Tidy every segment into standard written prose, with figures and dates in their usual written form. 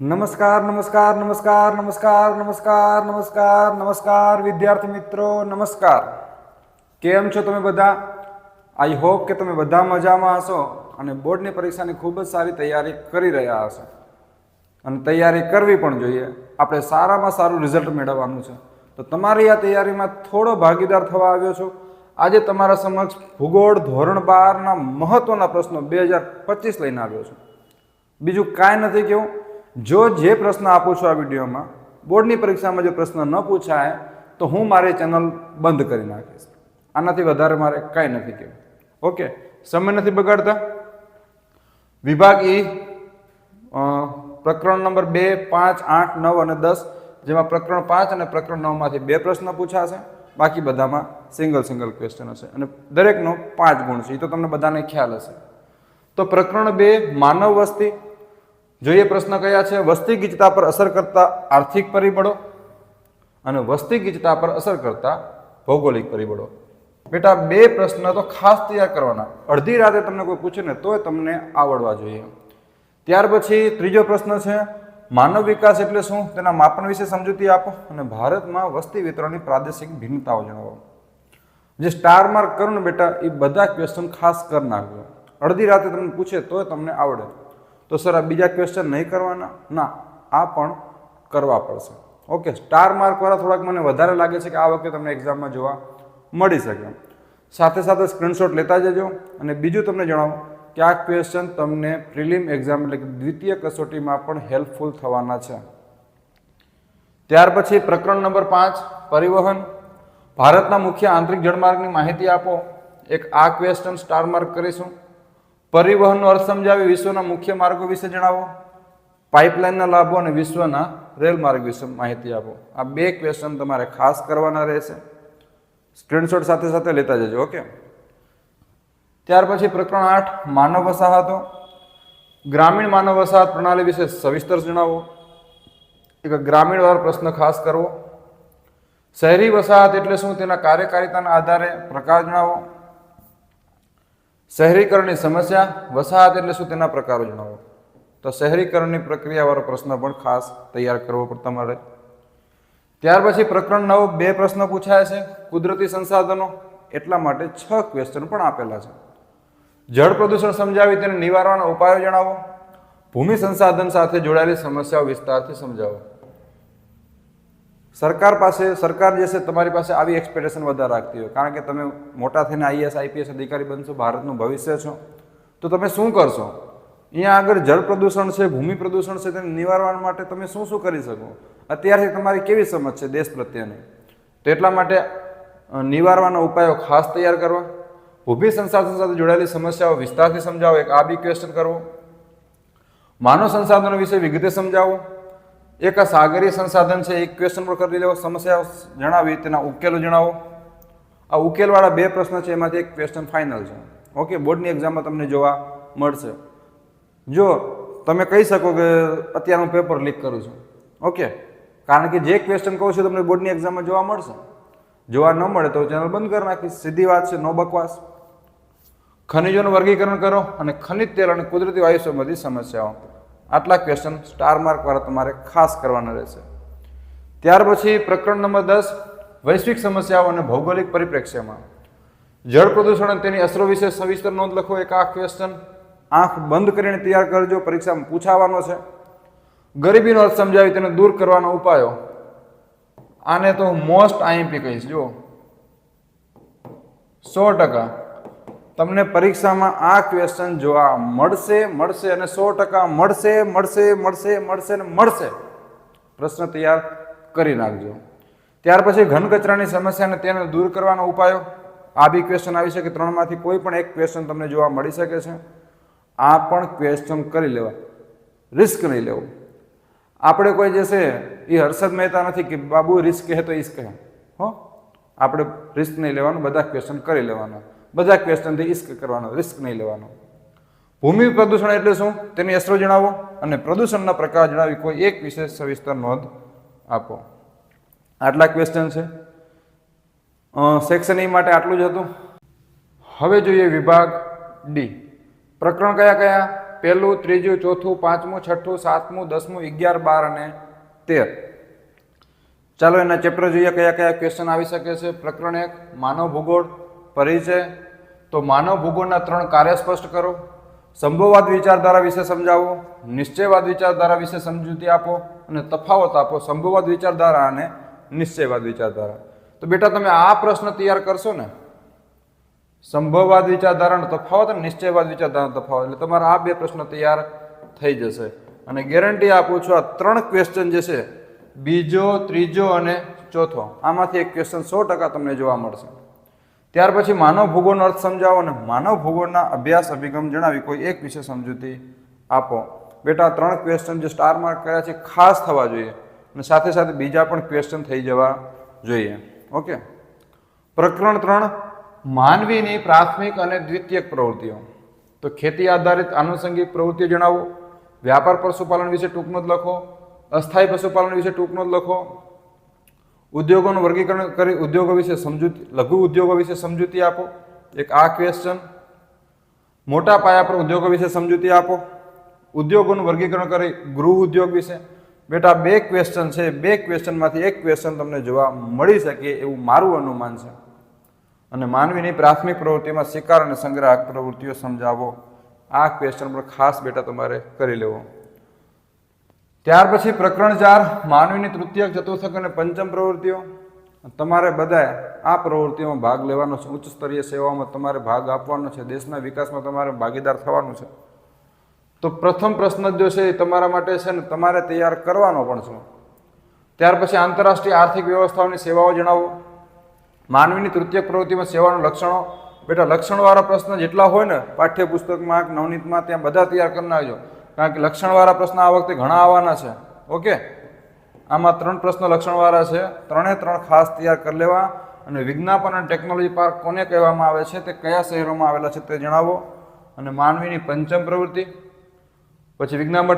નમસ્કાર નમસ્કાર નમસ્કાર નમસ્કાર નમસ્કાર નમસ્કાર નમસ્કાર વિદ્યાર્થી મિત્રો નમસ્કાર. કેમ છો તમે બધા? આઈ હોપ કે તમે બધા મજામાં હશો અને બોર્ડની પરીક્ષાની ખૂબ જ સારી તૈયારી કરી રહ્યા હશો. અને તૈયારી કરવી પણ જોઈએ. આપણે સારામાં સારું રિઝલ્ટ મેળવવાનું છે. તો તમારી આ તૈયારીમાં થોડો ભાગીદાર થવા આવ્યો છું. આજે તમારા સમક્ષ ભૂગોળ ધોરણ 12ના મહત્વના પ્રશ્નો 2025 લઈને આવ્યો છું. બીજું કાંઈ નથી કેવું, જો જે પ્રશ્ન આપું છું આ વિડીયોમાં બોર્ડની પરીક્ષામાં જો પ્રશ્ન ન પૂછાય તો હું મારી ચેનલ બંધ કરી નાખીશ. આનાથી વધારે મારે કાંઈ નથી કહેવું. ઓકે, સમય નથી બગાડતા. વિભાગ ઈ પ્રકરણ નંબર 2, 5, 8, 9 અને 10, જેમાં પ્રકરણ 5 અને પ્રકરણ 9 માંથી 2 પ્રશ્ન પૂછાશે. બાકી બધામાં સિંગલ ક્વેશ્ચન હશે અને દરેકનો 5 ગુણ છે. એ તો તમને બધાને ખ્યાલ હશે. તો પ્રકરણ 2 માનવ વસ્તી. જોઈએ પ્રશ્ન કયા છે. વસ્તી ગીચતા પર અસર કરતા આર્થિક પરિબળો અને વસ્તી ગીચતા પર અસર કરતા ભૌગોલિક પરિબળો. બેટા 2 પ્રશ્ન તો ખાસ તૈયાર કરવાના. અડધી રાતે તમને કોઈ પૂછે ને તોય તમને આવડવા જોઈએ. ત્યાર પછી ત્રીજો પ્રશ્ન છે માનવ વિકાસ એટલે શું, તેના માપન વિશે સમજૂતી આપો અને ભારતમાં વસ્તી વિતરણની પ્રાદેશિક ભિન્નતાઓ જણાવો. જે સ્ટાર માર્ક કરું ને બેટા એ બધા ક્વેશ્ચન ખાસ કરી નાખજો. અડધી રાતે તમને પૂછે તોય તમને આવડે. તો સર આ બીજા ક્વેશ્ચન નહીં કરવાના? ના, આ પણ કરવા પડશે. ઓકે, સ્ટાર માર્કવાળા થોડાક મને વધારે લાગે છે કે આ વખતે તમને એક્ઝામમાં જોવા મળી શકે. સાથે સાથે સ્ક્રીનશોટ લેતા જજો. અને બીજું તમને જણાવું કે આ ક્વેશ્ચન તમને પ્રિલિમ એક્ઝામ એટલે કે દ્વિતીય કસોટીમાં પણ હેલ્પફુલ થવાના છે. ત્યાર પછી પ્રકરણ નંબર 5 પરિવહન. ભારતના મુખ્ય આંતરિક જળમાર્ગની માહિતી આપો. એક આ ક્વેશ્ચન સ્ટાર માર્ક કરીશું. પરિવહનનો અર્થ સમજાવી વિશ્વના મુખ્ય માર્ગો વિશે જણાવો. પાઇપલાઇનના લાભો અને વિશ્વના રેલ માર્ગ વિશે માહિતી આપો. આ 2 ક્વેશ્ચન તમારે ખાસ કરવાના રહેશે. સ્ક્રીનશોટ સાથે સાથે લેતા જજો. ઓકે, ત્યાર પછી પ્રકરણ 8 માનવ વસાહતો. ગ્રામીણ માનવ વસાહત પ્રણાલી વિશે સવિસ્તર જણાવો. એક ગ્રામીણ વાળો પ્રશ્ન ખાસ કરવો. શહેરી વસાહત એટલે શું, તેના કાર્યકારિતાના આધારે પ્રકાર જણાવો. શહેરીકરણની સમસ્યા. વસાહત એટલે શું, તેના પ્રકારો જણાવો. તો શહેરીકરણની પ્રક્રિયાવાળો પ્રશ્ન પણ ખાસ તૈયાર કરવો પડે તમારે. ત્યાર પછી પ્રકરણ 9 2 પ્રશ્ન પૂછાય છે. કુદરતી સંસાધનો, એટલા માટે 6 ક્વેશ્ચન પણ આપેલા છે. જળ પ્રદૂષણ સમજાવી તેને નિવારવાના ઉપાયો જણાવો. ભૂમિ સંસાધન સાથે જોડાયેલી સમસ્યાઓ વિસ્તારથી સમજાવો. સરકાર જે છે તમારી પાસે આવી એક્સપેક્ટેશન વધારે રાખતી હોય, કારણ કે તમે મોટા થઈને IAS IPS અધિકારી બનશો, ભારતનું ભવિષ્ય છો, તો તમે શું કરશો? અહીંયા આગળ જળ પ્રદૂષણ છે, ભૂમિ પ્રદૂષણ છે, તેને નિવારવા માટે તમે શું શું કરી શકો? અત્યારથી તમારી કેવી સમજ છે દેશ પ્રત્યેની? તો એટલા માટે નિવારવાના ઉપાયો ખાસ તૈયાર કરવા. ભૂમિ સંસાધન સાથે જોડાયેલી સમસ્યાઓ વિસ્તારથી સમજાવો. એક આ બી ક્વેશ્ચન કરવો. માનવ સંસાધનો વિશે વિગતે સમજાવો. એક આ સાગરીય સંસાધન છે, એક ક્વેશ્ચન પર કરી લેવો. સમસ્યાઓ જણાવી તેના ઉકેલો જણાવો. આ ઉકેલવાળા 2 પ્રશ્ન છે, એમાંથી એક ક્વેશ્ચન ફાઇનલ છે. ઓકે, બોર્ડની એક્ઝામમાં તમને જોવા મળશે. જો તમે કહી શકો કે અત્યારે હું પેપર લીક કરું છું, ઓકે, કારણ કે જે ક્વેશ્ચન કહું છું તમને બોર્ડની એક્ઝામમાં જોવા મળશે. જોવા ન મળે તો ચેનલ બંધ કરી નાખીશ. સીધી વાત છે, નો બકવાસ. ખનિજોનું વર્ગીકરણ કરો અને ખનિજ તેલ અને કુદરતી વાયુ સંબંધી સમસ્યાઓ. આટલા ક્વેશ્ચન સ્ટાર માર્ક વાળા તમારે ખાસ કરવાના રહેશે. ત્યાર પછી પ્રકરણ નંબર 10 વૈશ્વિક સમસ્યાઓ અને ભૌગોલિક પરિપ્રેક્ષ્યમાં. જળ પ્રદૂષણ અને તેની અસરો વિશે સવિસ્તર નોંધ લખો. એક આ ક્વેશ્ચન આંખ બંધ કરીને તૈયાર કરજો, પરીક્ષામાં પૂછાવાનો છે. ગરીબીનો અર્થ સમજાવી તેને દૂર કરવાના ઉપાયો. આને તો મોસ્ટ IMP કહીશ. જો 100% તમને પરીક્ષામાં આ ક્વેશ્ચન જોવા મળશે અને 100% મળશે. પ્રશ્ન તૈયાર કરી નાખજો. ત્યાર પછી ઘન કચરાની સમસ્યાને તેને દૂર કરવાના ઉપાયો. આ બી ક્વેશ્ચન આવી શકે. 3 માંથી કોઈ પણ એક ક્વેશ્ચન તમને જોવા મળી શકે છે. આ પણ ક્વેશ્ચન કરી લેવા, રિસ્ક નહીં લેવું. આપણે કોઈ જે છે એ હર્ષદ મહેતા નથી કે બાબુ રિસ્ક કહે તો ઇશ્ક કહે. હો, આપણે રિસ્ક નહીં લેવાનું, બધા ક્વેશ્ચન કરી લેવાના. બધા ક્વેશ્ચનથી ઇશ્ક કરવાનો, રિસ્ક નહીં લેવાનો. ભૂમિ પ્રદૂષણ એટલે શું, તેની અસરો જણાવો અને પ્રદૂષણના પ્રકાર જણાવી કોઈ એક વિશે સવિસ્તર નોંધ આપો. આટલા ક્વેશ્ચન છે. સેક્શન E માટે આટલું જ હતું. હવે જોઈએ વિભાગ D. પ્રકરણ કયા કયા? પહેલું, ત્રીજું, ચોથું, પાંચમું, છઠ્ઠું, સાતમું, 10મું, 11, 12 અને 13. ચાલો એના ચેપ્ટર જોઈએ કયા કયા ક્વેશ્ચન આવી શકે છે. પ્રકરણ 1 માનવ ભૂગોળ પરિચય. તો માનવ ભૂગોળના 3 કાર્ય સ્પષ્ટ કરો. સંભવવાદ વિચારધારા વિશે સમજાવો. નિશ્ચયવાદ વિચારધારા વિશે સમજૂતી આપો અને તફાવત આપો. સંભવવાદ વિચારધારા અને નિશ્ચયવાદ વિચારધારા. તો બેટા તમે આ પ્રશ્ન તૈયાર કરશો ને, સંભવવાદ વિચારધારાનો તફાવત અને નિશ્ચયવાદ વિચારધારાનો તફાવત, એટલે તમારા આ 2 પ્રશ્ન તૈયાર થઈ જશે. અને ગેરંટી આપું છું આ 3 ક્વેશ્ચન જે છે, બીજો, ત્રીજો અને ચોથો, આમાંથી એક ક્વેશ્ચન 100% તમને જોવા મળશે. ત્યાર પછી માનવ ભૂગોળનો અર્થ સમજાવો અને માનવ ભૂગોળના અભ્યાસ અભિગમ જણાવી કોઈ એક વિશે સમજૂતી આપો. બેટા 3 ક્વેશ્ચન જે સ્ટાર માર્ક કર્યા છે ખાસ થવા જોઈએ અને સાથે સાથે બીજા પણ ક્વેશ્ચન થઈ જવા જોઈએ. ઓકે. પ્રકરણ 3 માનવીની પ્રાથમિક અને દ્વિતીયક પ્રવૃત્તિઓ. તો ખેતી આધારિત આનુષંગિક પ્રવૃત્તિઓ જણાવો. વ્યાપાર પશુપાલન વિશે ટૂંક નોંધ લખો. અસ્થાયી પશુપાલન વિશે ટૂંક નોંધ લખો. ઉદ્યોગોનું વર્ગીકરણ કરી ઉદ્યોગો વિશે સમજૂતી, લઘુ ઉદ્યોગો વિશે સમજૂતી આપો. એક આ ક્વેશ્ચન. મોટા પાયા પર ઉદ્યોગો વિશે સમજૂતી આપો. ઉદ્યોગોનું વર્ગીકરણ કરી ગૃહ ઉદ્યોગ વિશે. બેટા 2 ક્વેશ્ચન છે, 2 ક્વેશ્ચનમાંથી એક ક્વેશ્ચન તમને જોવા મળી શકે એવું મારું અનુમાન છે. અને માનવીની પ્રાથમિક પ્રવૃત્તિમાં શિકાર અને સંગ્રાહક પ્રવૃત્તિઓ સમજાવો. આ ક્વેશ્ચન પર ખાસ બેટા તમારે કરી લેવો. ત્યાર પછી પ્રકરણ 4 માનવીની તૃતીયક, ચતુર્થક અને પંચમ પ્રવૃત્તિઓ. તમારે બધાએ આ પ્રવૃત્તિઓમાં ભાગ લેવાનો છે. ઉચ્ચ સ્તરીય સેવાઓમાં તમારે ભાગ આપવાનો છે. દેશના વિકાસમાં તમારે ભાગીદાર થવાનું છે. તો પ્રથમ પ્રશ્ન જો છે એ તમારા માટે છે ને તમારે તૈયાર કરવાનો પણ છે. ત્યાર પછી આંતરરાષ્ટ્રીય આર્થિક વ્યવસ્થાઓની સેવાઓ જણાવો. માનવીની તૃતીયક પ્રવૃત્તિમાં સેવાનું લક્ષણો. બેટા લક્ષણવાળા પ્રશ્ન જેટલા હોય ને પાઠ્યપુસ્તકમાં, નવનીતમાં, ત્યાં બધા તૈયાર કરી નાખજો. કારણ કે લક્ષણવાળા પ્રશ્ન આ વખતે ઘણા આવવાના છે. ઓકે. આમાં 3 પ્રશ્ન લક્ષણવાળા છે. 3 ખાસ તૈયાર કરી લેવા. અને વિજ્ઞાપન અને ટેકનોલોજી પાર્ક કોને કહેવામાં આવે છે, તે કયા શહેરોમાં આવેલા છે તે જણાવો. અને માનવીની પંચમ પ્રવૃત્તિ, પછી વિજ્ઞાપન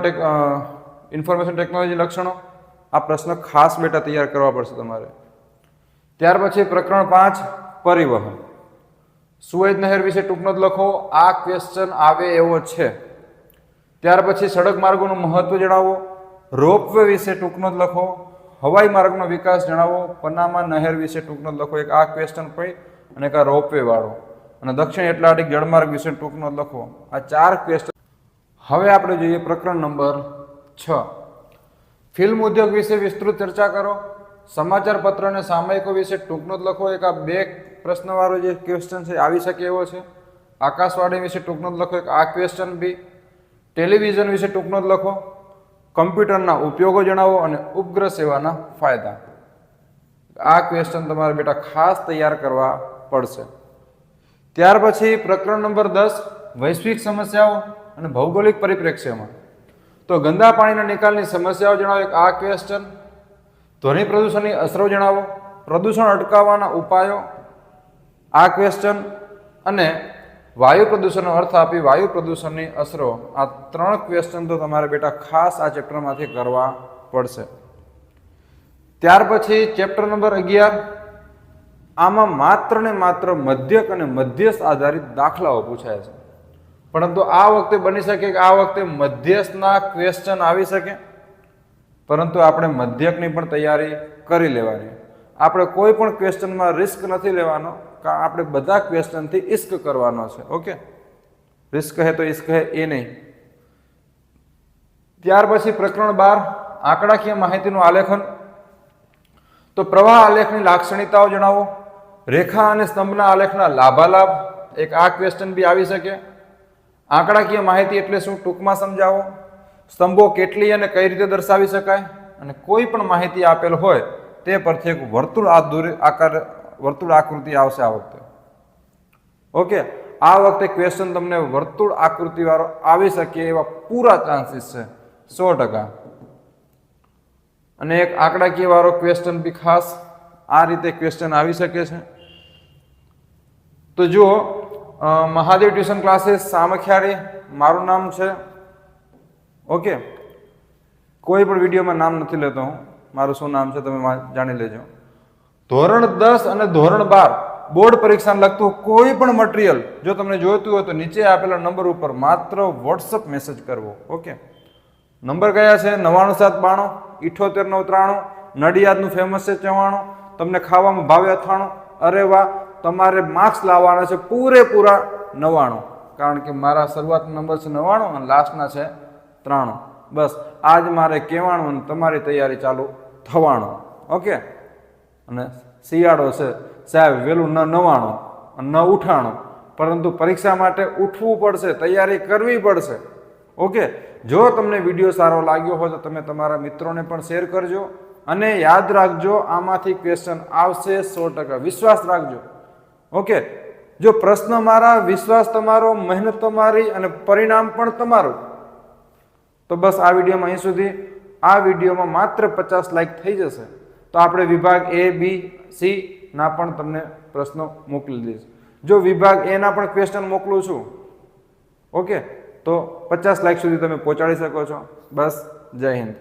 ઇન્ફોર્મેશન ટેકનોલોજી લક્ષણો. આ પ્રશ્ન ખાસ બેટા તૈયાર કરવા પડશે તમારે. ત્યાર પછી પ્રકરણ 5 પરિવહન. સુએઝ નહેર વિશે ટૂંક નોંધ લખો. આ ક્વેશ્ચન આવે એવો છે. ત્યાર પછી સડક માર્ગોનું મહત્વ જણાવો. રોપવે વિશે ટૂંક નોંધ લખો. હવાઈ માર્ગનો વિકાસ જણાવો. પનામા નહેર વિશે ટૂંક નોંધ લખો. એક આ ક્વેશ્ચન પડી અને એક આ રોપવે વાળો. અને દક્ષિણ એટલાન્ટિક જળમાર્ગ વિશે ટૂંક નોંધ લખો. આ 4 ક્વેશ્ચન. હવે આપણે જોઈએ પ્રકરણ નંબર 6 ફિલ્મ ઉદ્યોગ વિશે વિસ્તૃત ચર્ચા કરો. સમાચાર પત્ર અને સામયિકો વિશે ટૂંક નોંધ લખો. એક આ 2 પ્રશ્નવાળો જે ક્વેશ્ચન છે આવી શકે એવો છે. આકાશવાણી વિશે ટૂંક નોંધ લખો. એક આ ક્વેશ્ચન બી. ટેલિવિઝન વિશે ટૂંક નોંધ લખો. કમ્પ્યુટરના ઉપયોગો જણાવો અને ઉપગ્રહ સેવાના ફાયદા. આ ક્વેશ્ચન તમારે બેટા ખાસ તૈયાર કરવા પડશે. ત્યાર પછી પ્રકરણ નંબર 10 વૈશ્વિક સમસ્યાઓ અને ભૌગોલિક પરિપ્રેક્ષ્યમાં. તો ગંદા પાણીના નિકાલની સમસ્યાઓ જણાવો. એક આ ક્વેશ્ચન. ધ્વનિ પ્રદૂષણની અસરો જણાવો. પ્રદૂષણ અટકાવવાના ઉપાયો. આ ક્વેશ્ચન. અને વાયુ પ્રદૂષણનો અર્થ આપી વાયુ પ્રદૂષણની અસરો. આ 3 ક્વેશ્ચન તો તમારે બેટા ખાસ આ ચેપ્ટરમાંથી કરવા પડશે. ત્યાર પછી ચેપ્ટર નંબર 11. આમાં માત્ર ને માત્ર મધ્યક અને મધ્યસ્થ આધારિત દાખલાઓ પૂછાય છે. પરંતુ આ વખતે બની શકે કે આ વખતે મધ્યસ્થના ક્વેશ્ચન આવી શકે, પરંતુ આપણે મધ્યકની પણ તૈયારી કરી લેવાની. આપણે કોઈ પણ ક્વેશ્ચનમાં રિસ્ક નથી લેવાનો, કારણ આપણે બધા ક્વેશ્ચનથી ઇશ્ક કરવાનો છે. ઓકે. રિસ્ક હે તો ઇશ્ક હે એ નહીં. ત્યાર પછી પ્રકરણ 12 આંકડાકીય માહિતીનું આલેખન. તો પ્રવાહ આલેખની લાક્ષણિકતાઓ જણાવો. રેખા અને સ્તંભના આલેખના લાભાલાભ. એક આ ક્વેશ્ચન બી આવી શકે. આંકડાકીય માહિતી એટલે શું ટૂંકમાં સમજાવો. સ્તંભો કેટલી અને કઈ રીતે દર્શાવી શકાય. અને કોઈ પણ માહિતી આપેલ હોય તે પરથી એક વર્તુળ આકૃતિ આવશે આ વખતે. ઓકે. આ વખતે ક્વેશ્ચન તમને વર્તુળ આકૃતિ વાળો આવી શકે એવા પૂરા ચાન્સીસ છે 100%. અને એક આંકડાકીય વાળો ક્વેશ્ચન બી ખાસ આ રીતે ક્વેશ્ચન આવી શકે છે. તો જુઓ, મહાદેવ ટ્યુશન ક્લાસીસ સામખિયાળી મારું નામ છે. ઓકે. કોઈ પણ વિડીયોમાં નામ નથી લેતો હું. મારું શું નામ છે તમે જાણી લેજો. ધોરણ 10 અને ધોરણ 12 બોર્ડ પરીક્ષાને લગતું કોઈ પણ મટીરિયલ જો તમને જોઈતું હોય તો નીચે આપેલા નંબર ઉપર માત્ર વોટ્સઅપ મેસેજ કરવો. ઓકે, નંબર કયા છે? 9792 7893. નડિયાદનું ફેમસ છે ચવાણું. તમને ખાવામાં ભાવે અથાણું. અરે વાહ, તમારે માર્ક્સ લાવવાના છે પૂરેપૂરા 99, કારણ કે મારા શરૂઆતનો નંબર છે 99 અને લાસ્ટના છે 93. બસ આજ મારે કહેવાનું અને તમારી તૈયારી ચાલુ થવાનું. ઓકે, અને શિયાળો છે સાહેબ, વહેલું ન 99 અને ન 98, પરંતુ પરીક્ષા માટે ઉઠવું પડશે, તૈયારી કરવી પડશે. ઓકે, જો તમને વિડીયો સારો લાગ્યો હોય તો તમે તમારા મિત્રોને પણ શેર કરજો અને યાદ રાખજો આમાંથી ક્વેશ્ચન આવશે 100%, વિશ્વાસ રાખજો. ઓકે, જો પ્રશ્ન મારા, વિશ્વાસ તમારો, મહેનત તમારી અને પરિણામ પણ તમારું. તો બસ આ વિડીયોમાં અહીં સુધી. આ વિડીયોમાં માત્ર 50 લાઈક થઈ જશે તો આપણે વિભાગ A, B, C ના પણ તમને પ્રશ્નો મોકલી દઈશ. જો વિભાગ A ના પણ ક્વેશ્ચન મોકલું છું, ઓકે, તો 50 લાઈક સુધી તમે પહોંચાડી શકો છો. બસ, જય હિન્દ.